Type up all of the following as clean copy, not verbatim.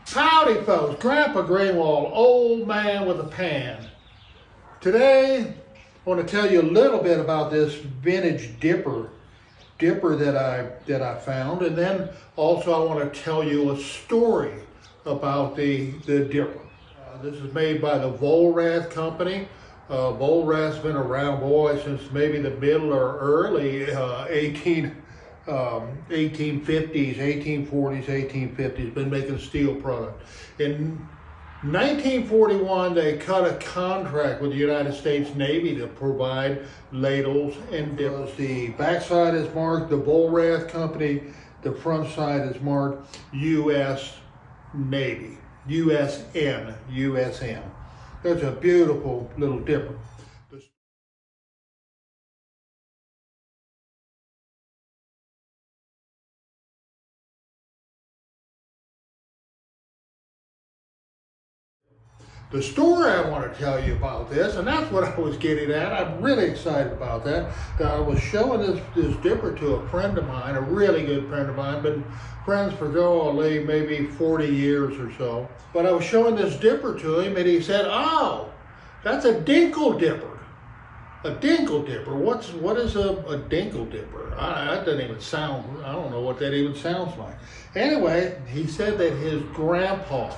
Howdy folks, Grandpa Greenwald, old man with a pan. Today, I want to tell you a little bit about this vintage dipper that I found, and then also I want to tell you a story about the dipper. This is made by the Vollrath company. Vollrath's been around, boy, since maybe the middle or early 1850s, 1840s, 1850s, been making steel product. In 1941, they cut a contract with the United States Navy to provide ladles and dippers. The backside is marked the Vollrath Company. The front side is marked U.S. Navy, USN, USN. That's a beautiful little dipper. The story I want to tell you about this, and that's what I was getting at, I'm really excited about that. I was showing this dipper to a friend of mine, a really good friend of mine, been friends for maybe 40 years or so. But I was showing this dipper to him and he said, "Oh, that's a Dinkle Dipper." A Dinkle Dipper, what is a Dinkle Dipper? That doesn't even sound, I don't know what that even sounds like. Anyway, he said that his grandpa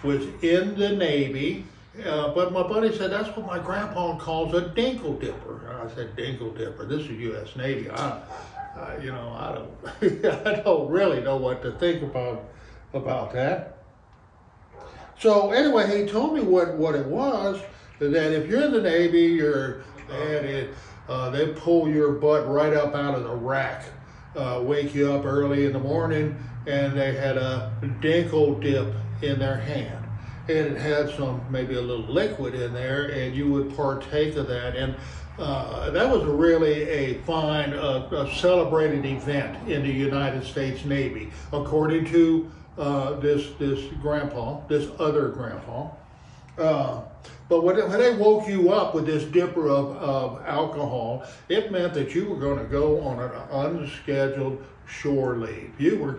was in the Navy, but my buddy said that's what my grandpa calls a Dinkle Dipper. I said, Dinkle Dipper, this is U.S. Navy. I don't, I don't really know what to think about that. So anyway, he told me what it was, that if you're in the Navy, they pull your butt right up out of the rack, wake you up early in the morning, and they had a Dinkle Dip in their hand, and it had maybe a little liquid in there, and you would partake of that, and that was really a fine, a celebrated event in the United States Navy, according to this other grandpa. But when they woke you up with this dipper of alcohol, it meant that you were going to go on an unscheduled shore leave. You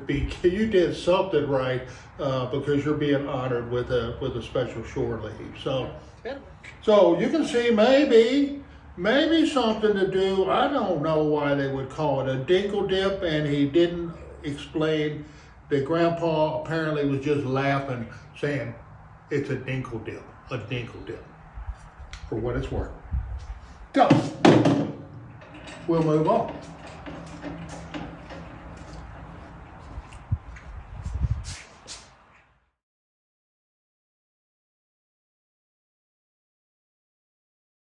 did something right because you're being honored with a special shore leave. So you can see maybe something to do. I don't know why they would call it a Dinkle Dip, and he didn't explain. The grandpa apparently was just laughing, saying it's a Dinkle Dip. A Dinkle Dip, for what it's worth. So, we'll move on.